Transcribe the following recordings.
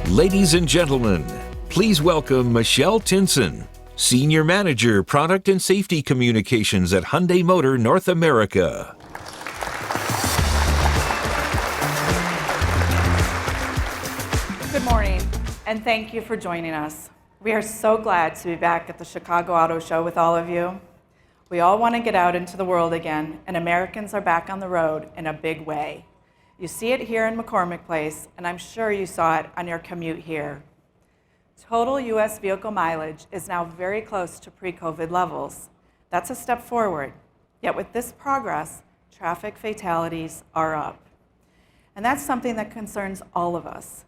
Ladies and gentlemen, please welcome Michelle Tinson, Senior Manager, Product and Safety Communications at Hyundai Motor North America. Good morning, and thank you for joining us. We are so glad to be back at the Chicago Auto Show with all of you. We all want to get out into the world again, and Americans are back on the road in a big way. You see it here in McCormick Place, and I'm sure you saw it on your commute here. Total U.S. vehicle mileage is now very close to pre-COVID levels. That's a step forward. Yet with this progress, traffic fatalities are up. And that's something that concerns all of us.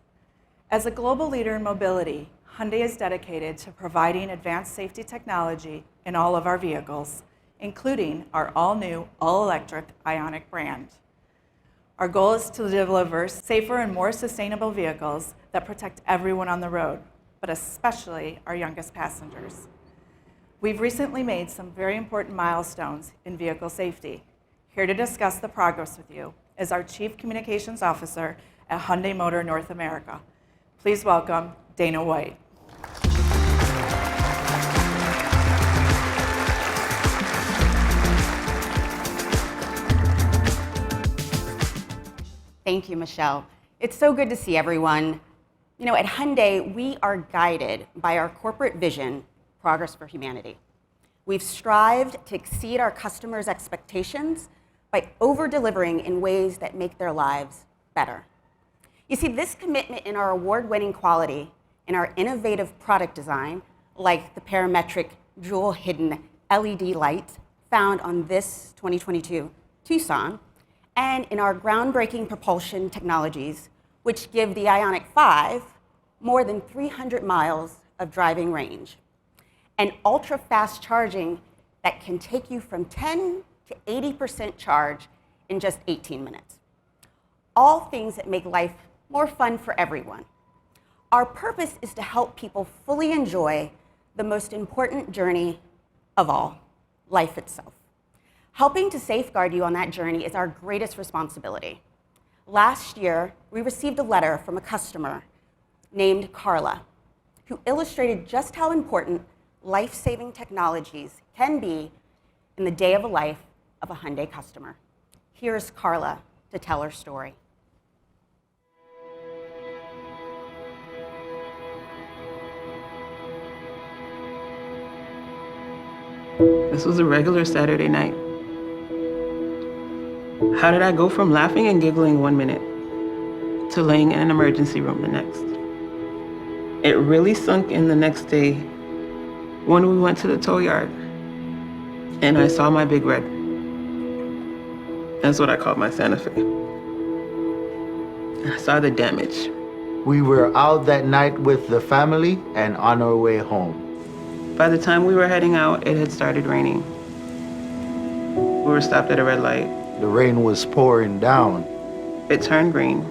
As a global leader in mobility, Hyundai is dedicated to providing advanced safety technology in all of our vehicles, including our all-new, all-electric Ioniq brand. Our goal is to deliver safer and more sustainable vehicles that protect everyone on the road, but especially our youngest passengers. We've recently made some very important milestones in vehicle safety. Here to discuss the progress with you is our Chief Communications Officer at Hyundai Motor North America. Please welcome Dana White. Thank you, Michelle. It's so good to see everyone. You know, at Hyundai, we are guided by our corporate vision, Progress for Humanity. We've strived to exceed our customers' expectations by over-delivering in ways that make their lives better. You see, this commitment in our award-winning quality, in our innovative product design, like the parametric jewel-hidden LED light found on this 2022 Tucson, and in our groundbreaking propulsion technologies, which give the Ioniq 5 more than 300 miles of driving range, and ultra-fast charging that can take you from 10 to 80% charge in just 18 minutes. All things that make life more fun for everyone. Our purpose is to help people fully enjoy the most important journey of all, life itself. Helping to safeguard you on that journey is our greatest responsibility. Last year, we received a letter from a customer named Carla, who illustrated just how important life-saving technologies can be in the day of a life of a Hyundai customer. Here's Carla to tell her story. This was a regular Saturday night. How did I go from laughing and giggling 1 minute to laying in an emergency room the next? It really sunk in the next day when we went to the tow yard and I saw my big red. That's what I called my Santa Fe. And I saw the damage. We were out that night with the family and on our way home. By the time we were heading out, it had started raining. We were stopped at a red light. The rain was pouring down. It turned green,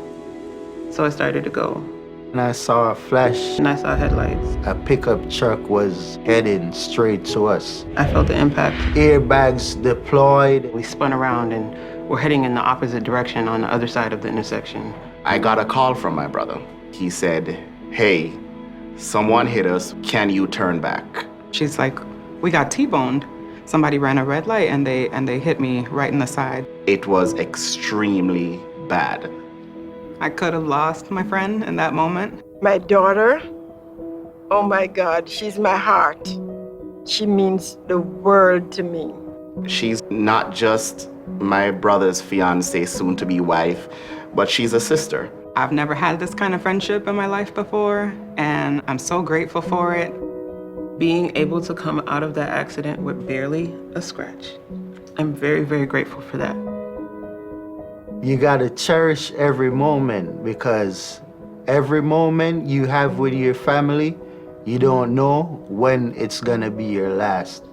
so I started to go. And I saw a flash. And I saw headlights. A pickup truck was heading straight to us. I felt the impact. Airbags deployed. We spun around and we're heading in the opposite direction on the other side of the intersection. I got a call from my brother. He said, "Hey, someone hit us. Can you turn back?" She's like, "We got T-boned. Somebody ran a red light and they hit me right in the side." It was extremely bad. I could have lost my friend in that moment. My daughter, oh my God, she's my heart. She means the world to me. She's not just my brother's fiance, soon-to-be wife, but she's a sister. I've never had this kind of friendship in my life before, and I'm so grateful for it. Being able to come out of that accident with barely a scratch. I'm very, very grateful for that. You gotta cherish every moment, because every moment you have with your family, you don't know when it's gonna be your last.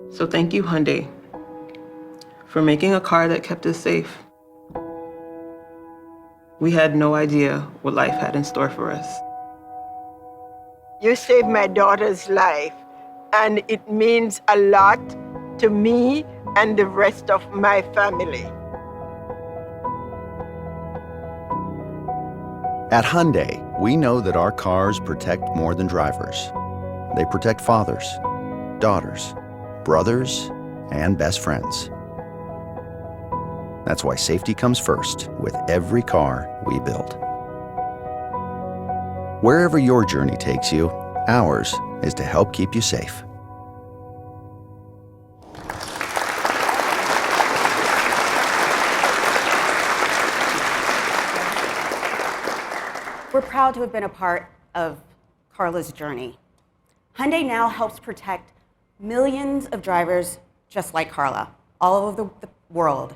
So thank you, Hyundai, for making a car that kept us safe. We had no idea what life had in store for us. You saved my daughter's life, and it means a lot to me and the rest of my family. At Hyundai, we know that our cars protect more than drivers. They protect fathers, daughters, brothers, and best friends. That's why safety comes first with every car we build. Wherever your journey takes you, ours is to help keep you safe. We're proud to have been a part of Carla's journey. Hyundai now helps protect millions of drivers just like Carla, all over the world.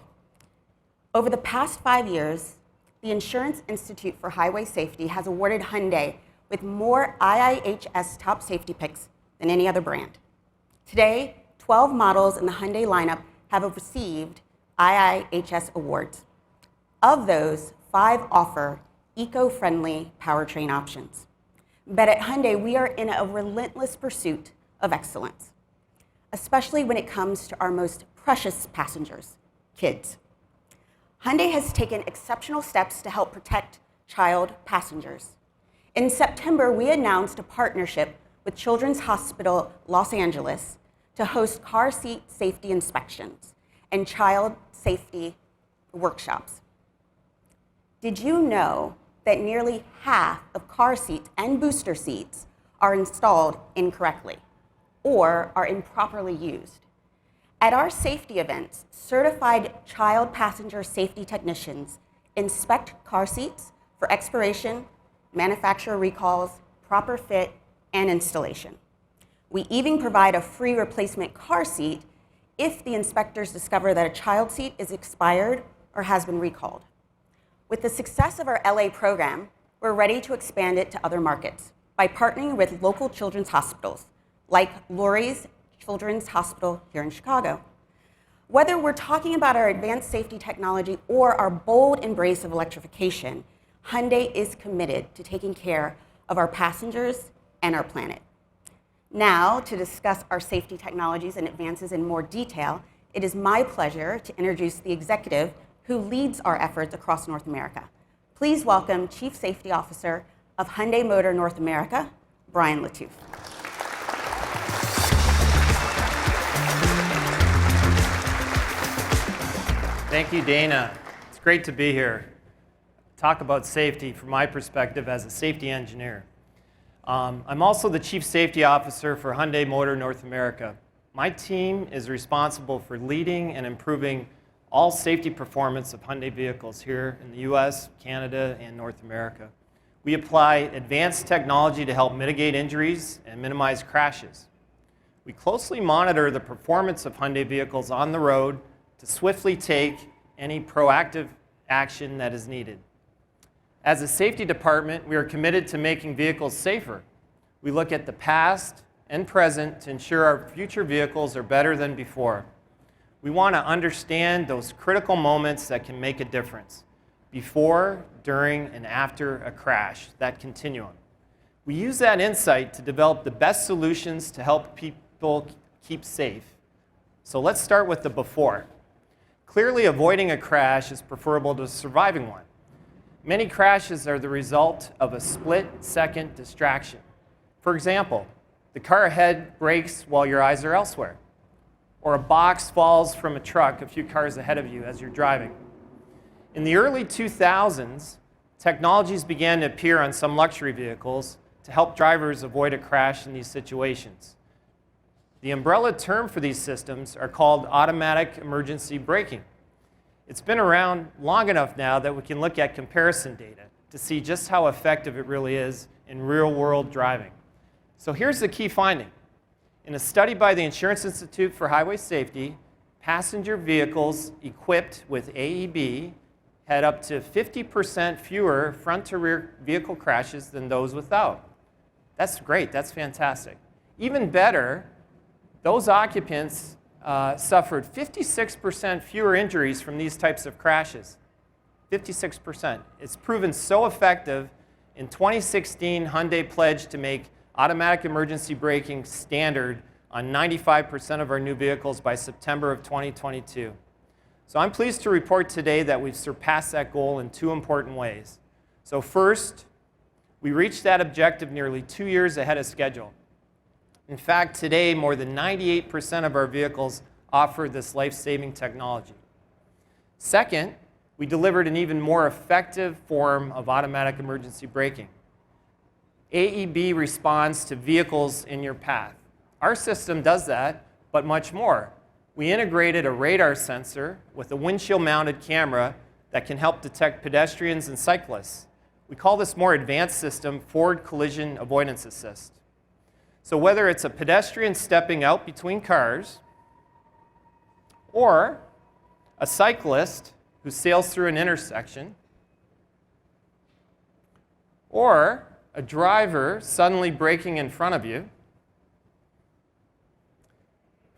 Over the past 5 years, the Insurance Institute for Highway Safety has awarded Hyundai with more IIHS top safety picks than any other brand. Today, 12 models in the Hyundai lineup have received IIHS awards. Of those, 5 offer eco-friendly powertrain options. But at Hyundai, we are in a relentless pursuit of excellence, especially when it comes to our most precious passengers, kids. Hyundai has taken exceptional steps to help protect child passengers. In September, we announced a partnership with Children's Hospital Los Angeles to host car seat safety inspections and child safety workshops. Did you know that nearly half of car seats and booster seats are installed incorrectly or are improperly used? At our safety events, certified child passenger safety technicians inspect car seats for expiration, manufacturer recalls, proper fit, and installation. We even provide a free replacement car seat if the inspectors discover that a child seat is expired or has been recalled. With the success of our LA program, we're ready to expand it to other markets by partnering with local children's hospitals, like Lurie's Children's Hospital here in Chicago. Whether we're talking about our advanced safety technology or our bold embrace of electrification, Hyundai is committed to taking care of our passengers and our planet. Now, to discuss our safety technologies and advances in more detail, it is my pleasure to introduce the executive who leads our efforts across North America. Please welcome Chief Safety Officer of Hyundai Motor North America, Brian Latuff. Thank you, Dana. It's great to be here. Talk about safety from my perspective as a safety engineer. I'm also the Chief Safety Officer for Hyundai Motor North America. My team is responsible for leading and improving all safety performance of Hyundai vehicles here in the US, Canada, and North America. We apply advanced technology to help mitigate injuries and minimize crashes. We closely monitor the performance of Hyundai vehicles on the road to swiftly take any proactive action that is needed. As a safety department, we are committed to making vehicles safer. We look at the past and present to ensure our future vehicles are better than before. We want to understand those critical moments that can make a difference before, during, and after a crash, that continuum. We use that insight to develop the best solutions to help people keep safe. So let's start with the before. Clearly, avoiding a crash is preferable to surviving one. Many crashes are the result of a split-second distraction. For example, the car ahead brakes while your eyes are elsewhere, or a box falls from a truck a few cars ahead of you as you're driving. In the early 2000s, technologies began to appear on some luxury vehicles to help drivers avoid a crash in these situations. The umbrella term for these systems are called automatic emergency braking. It's been around long enough now that we can look at comparison data to see just how effective it really is in real-world driving. So here's the key finding. In a study by the Insurance Institute for Highway Safety, passenger vehicles equipped with AEB had up to 50% fewer front-to-rear vehicle crashes than those without. That's great. That's fantastic. Even better, those occupants suffered 56% fewer injuries from these types of crashes. 56%. It's proven so effective. In 2016, Hyundai pledged to make automatic emergency braking standard on 95% of our new vehicles by September of 2022. So I'm pleased to report today that we've surpassed that goal in two important ways. So first, We reached that objective nearly 2 years ahead of schedule. In fact, today, more than 98% of our vehicles offer this life-saving technology. Second, we delivered an even more effective form of automatic emergency braking. AEB responds to vehicles in your path. Our system does that, but much more. We integrated a radar sensor with a windshield-mounted camera that can help detect pedestrians and cyclists. We call this more advanced system Forward Collision Avoidance Assist. So whether it's a pedestrian stepping out between cars, or a cyclist who sails through an intersection, or a driver suddenly braking in front of you,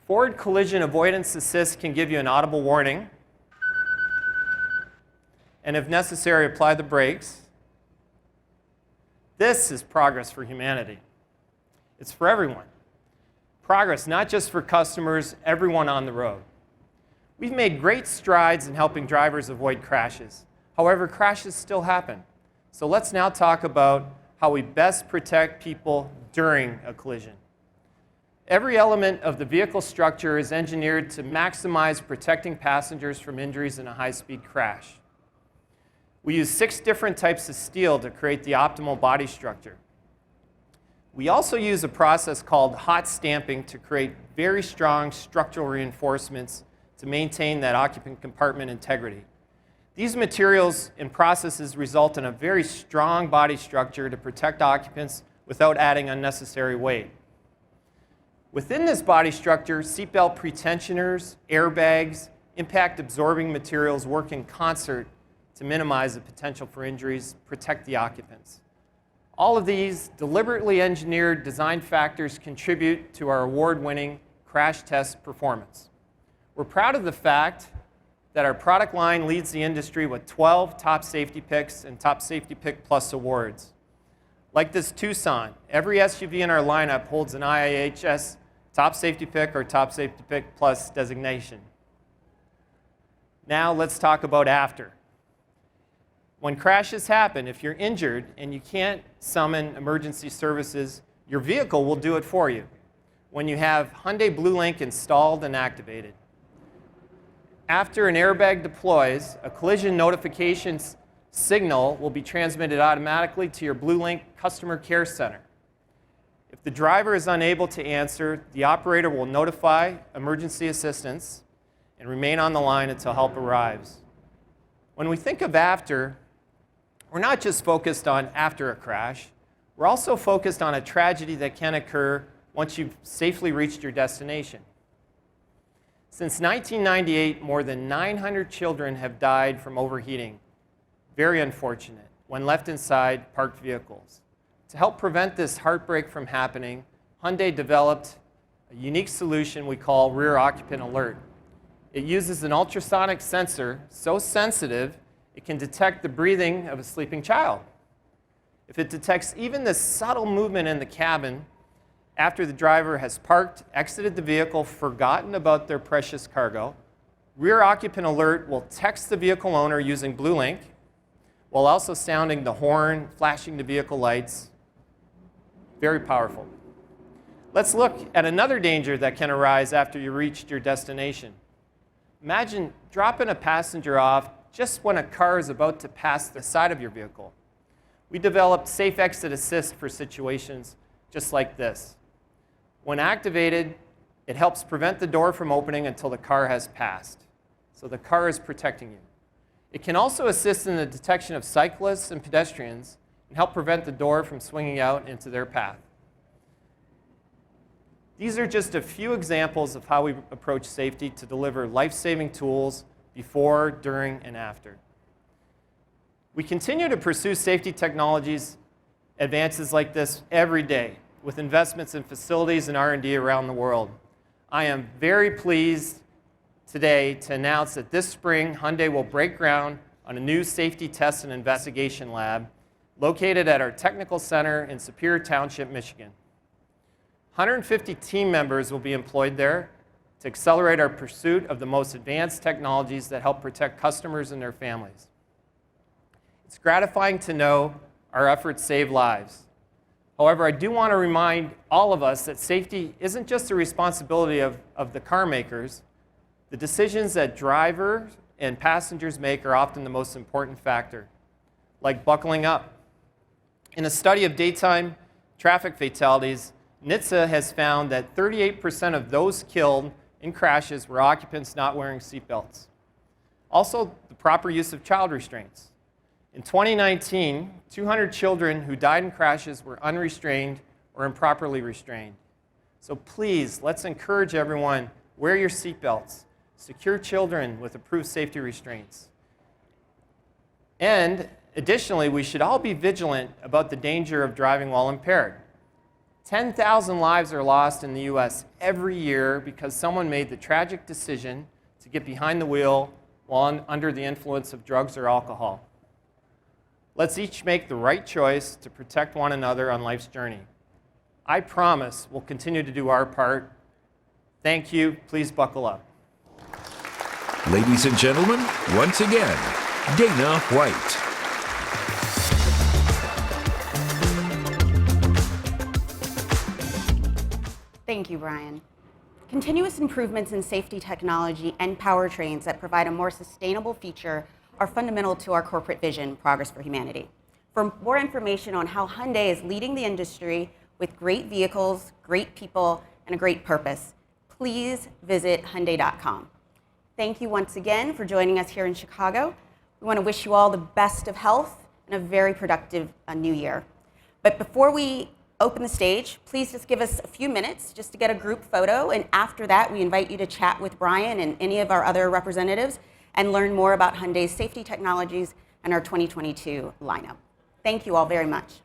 Forward Collision Avoidance Assist can give you an audible warning, and if necessary, apply the brakes. This is progress for humanity. It's for everyone. Progress not just for customers, everyone on the road. We've made great strides in helping drivers avoid crashes. However, crashes still happen. So let's now talk about how we best protect people during a collision. Every element of the vehicle structure is engineered to maximize protecting passengers from injuries in a high-speed crash. We use 6 different types of steel to create the optimal body structure. We also use a process called hot stamping to create very strong structural reinforcements to maintain that occupant compartment integrity. These materials and processes result in a very strong body structure to protect occupants without adding unnecessary weight. Within this body structure, seatbelt pretensioners, airbags, impact-absorbing materials work in concert to minimize the potential for injuries, protect the occupants. All of these deliberately engineered design factors contribute to our award-winning crash test performance. We're proud of the fact that our product line leads the industry with 12 Top Safety Picks and Top Safety Pick Plus awards. Like this Tucson, every SUV in our lineup holds an IIHS Top Safety Pick or Top Safety Pick Plus designation. Now let's talk about after. When crashes happen, if you're injured and you can't summon emergency services, your vehicle will do it for you when you have Hyundai BlueLink installed and activated. After an airbag deploys, a collision notification signal will be transmitted automatically to your BlueLink customer care center. If the driver is unable to answer, the operator will notify emergency assistance and remain on the line until help arrives. When we think of after, we're not just focused on after a crash, we're also focused on a tragedy that can occur once you've safely reached your destination. Since 1998, more than 900 children have died from overheating. Very unfortunate, when left inside parked vehicles. To help prevent this heartbreak from happening, Hyundai developed a unique solution we call Rear Occupant Alert. It uses an ultrasonic sensor so sensitive it can detect the breathing of a sleeping child. If it detects even the subtle movement in the cabin after the driver has parked, exited the vehicle, forgotten about their precious cargo, Rear Occupant Alert will text the vehicle owner using BlueLink while also sounding the horn, flashing the vehicle lights. Very powerful. Let's look at another danger that can arise after you reached your destination. Imagine dropping a passenger off just when a car is about to pass the side of your vehicle. We developed Safe Exit Assist for situations just like this. When activated, it helps prevent the door from opening until the car has passed. So the car is protecting you. It can also assist in the detection of cyclists and pedestrians and help prevent the door from swinging out into their path. These are just a few examples of how we approach safety to deliver life-saving tools before, during, and after. We continue to pursue safety technologies advances like this every day with investments in facilities and R&D around the world. I am very pleased today to announce that this spring, Hyundai will break ground on a new safety test and investigation lab located at our technical center in Superior Township, Michigan. 150 team members will be employed there to accelerate our pursuit of the most advanced technologies that help protect customers and their families. It's gratifying to know our efforts save lives. However, I do want to remind all of us that safety isn't just the responsibility of the car makers. The decisions that drivers and passengers make are often the most important factor, like buckling up. In a study of daytime traffic fatalities, NHTSA has found that 38% of those killed in crashes were occupants not wearing seatbelts. Also, the proper use of child restraints. In 2019, 200 children who died in crashes were unrestrained or improperly restrained. So please, let's encourage everyone, wear your seatbelts, secure children with approved safety restraints. And additionally, we should all be vigilant about the danger of driving while impaired. 10,000 lives are lost in the US every year because someone made the tragic decision to get behind the wheel while under the influence of drugs or alcohol. Let's each make the right choice to protect one another on life's journey. I promise we'll continue to do our part. Thank you. Please buckle up. Ladies and gentlemen, once again, Dana White. Thank you, Brian. Continuous improvements in safety technology and powertrains that provide a more sustainable future are fundamental to our corporate vision, Progress for Humanity. For more information on how Hyundai is leading the industry with great vehicles, great people, and a great purpose, please visit Hyundai.com. Thank you once again for joining us here in Chicago. We want to wish you all the best of health and a very productive new year. But before we open the stage, please just give us a few minutes just to get a group photo, and after that we invite you to chat with Brian and any of our other representatives and learn more about Hyundai's safety technologies and our 2022 lineup. Thank you all very much.